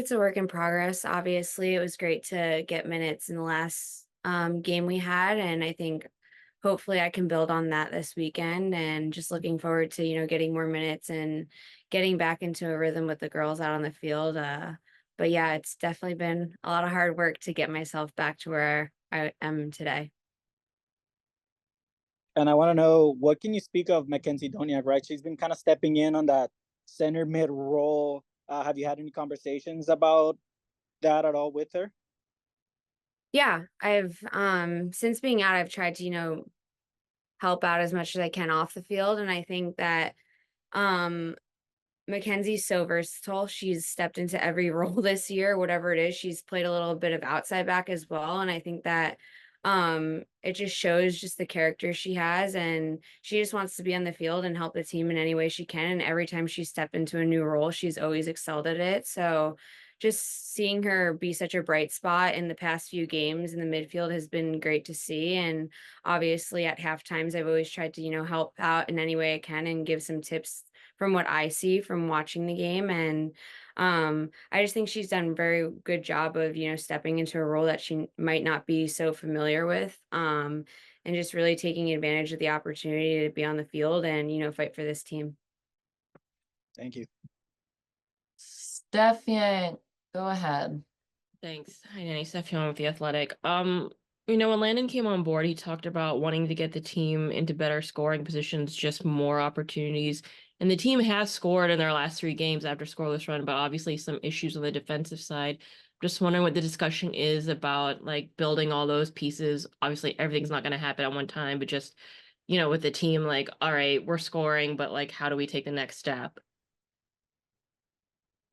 it's a work in progress. Obviously, it was great to get minutes in the last game we had, and I think hopefully I can build on that this weekend. And just looking forward to getting more minutes and getting back into a rhythm with the girls out on the field. But yeah, it's definitely been a lot of hard work to get myself back to where I am today. And I want to know, what can you speak of Mackenzie Doniak, right? She's been kind of stepping in on that center mid role. Have you had any conversations about that at all with her? Yeah, I've since being out, I've tried to help out as much as I can off the field, and I think that um Mackenzie's so versatile. She's stepped into every role this year, whatever it is. She's played a little bit of outside back as well. And I think that it just shows just the character she has, and she just wants to be on the field and help the team in any way she can. And every time she stepped into a new role, she's always excelled at it. So just seeing her be such a bright spot in the past few games in the midfield has been great to see. And obviously at half times I've always tried to, help out in any way I can and give some tips from what I see from watching the game. And I just think she's done a very good job of, stepping into a role that she might not be so familiar with. And just really taking advantage of the opportunity to be on the field and, fight for this team. Thank you. Steph Yang, go ahead. Thanks. Hi, Nanny. Steph Young with The Athletic. When Landon came on board, he talked about wanting to get the team into better scoring positions, just more opportunities. And the team has scored in their last 3 games after scoreless run, but obviously some issues on the defensive side. Just wondering what the discussion is about, like, building all those pieces. Obviously, everything's not going to happen at one time, but just, with the team, like, all right, we're scoring, but like, how do we take the next step?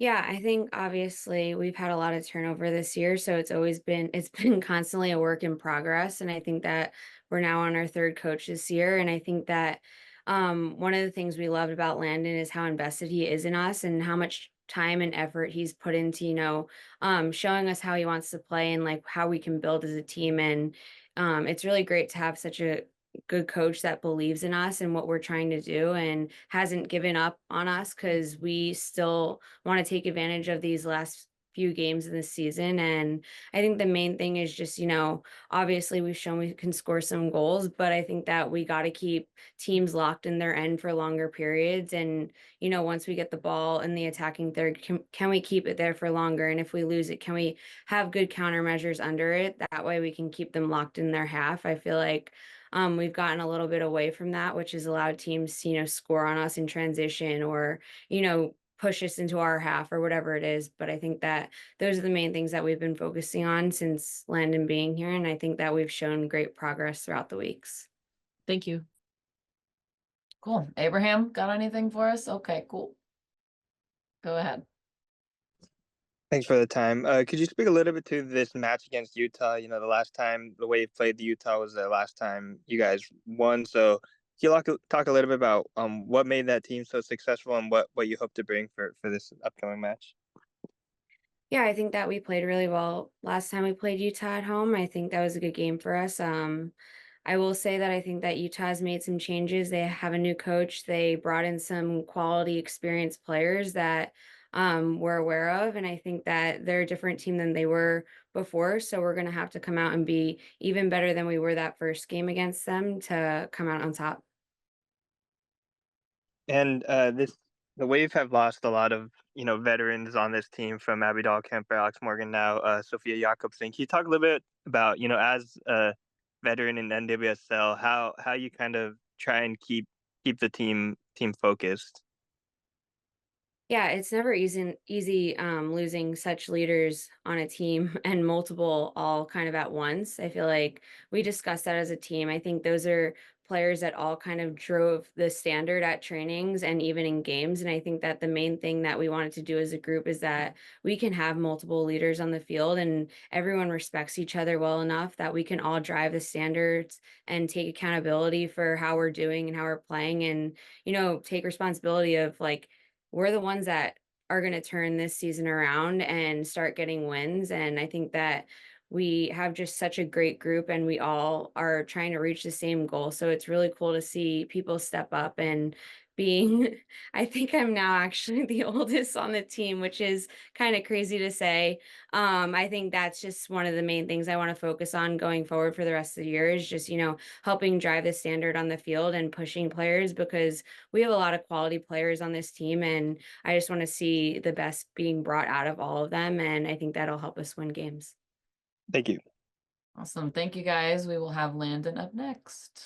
Yeah, I think obviously we've had a lot of turnover this year, so it's been constantly a work in progress. And I think that we're now on our third coach this year. And I think that one of the things we loved about Landon is how invested he is in us and how much time and effort he's put into, showing us how he wants to play and like how we can build as a team. And it's really great to have such a good coach that believes in us and what we're trying to do and hasn't given up on us, because we still want to take advantage of these last few games in the season. And I think the main thing is just, obviously we've shown we can score some goals, but I think that we got to keep teams locked in their end for longer periods. And, once we get the ball in the attacking third, can we keep it there for longer? And if we lose it, can we have good countermeasures under it? That way we can keep them locked in their half. I feel like we've gotten a little bit away from that, which has allowed teams to, score on us in transition or, push us into our half or whatever it is. But I think that those are the main things that we've been focusing on since Landon being here. And I think that we've shown great progress throughout the weeks. Thank you. Cool. Abraham, got anything for us? Okay, cool. Go ahead. Thanks for the time. Could you speak a little bit to this match against Utah? The last time the way you played the Utah was the last time you guys won. So can you talk a little bit about what made that team so successful and what you hope to bring for this upcoming match? Yeah, I think that we played really well last time we played Utah at home. I think that was a good game for us. I will say that I think that Utah's made some changes. They have a new coach. They brought in some quality, experienced players that we're aware of. And I think that they're a different team than they were before. So we're going to have to come out and be even better than we were that first game against them to come out on top. And the Wave have lost a lot of veterans on this team, from Abby Dahlkemper, Alex Morgan, now Sophia Jakobsen. Can you talk a little bit about as a veteran in NWSL, how you kind of try and keep the team focused? Yeah, it's never easy losing such leaders on a team and multiple all kind of at once. I feel like we discussed that as a team. I think those are players that all kind of drove the standard at trainings and even in games. And I think that the main thing that we wanted to do as a group is that we can have multiple leaders on the field and everyone respects each other well enough that we can all drive the standards and take accountability for how we're doing and how we're playing, and, take responsibility of like, we're the ones that are going to turn this season around and start getting wins. And I think that we have just such a great group and we all are trying to reach the same goal. So it's really cool to see people step up and being I think I'm now actually the oldest on the team, which is kind of crazy to say. I think that's just one of the main things I want to focus on going forward for the rest of the year is just, helping drive the standard on the field and pushing players because we have a lot of quality players on this team and I just want to see the best being brought out of all of them. And I think that'll help us win games. Thank you. Awesome. Thank you guys. We will have Landon up next.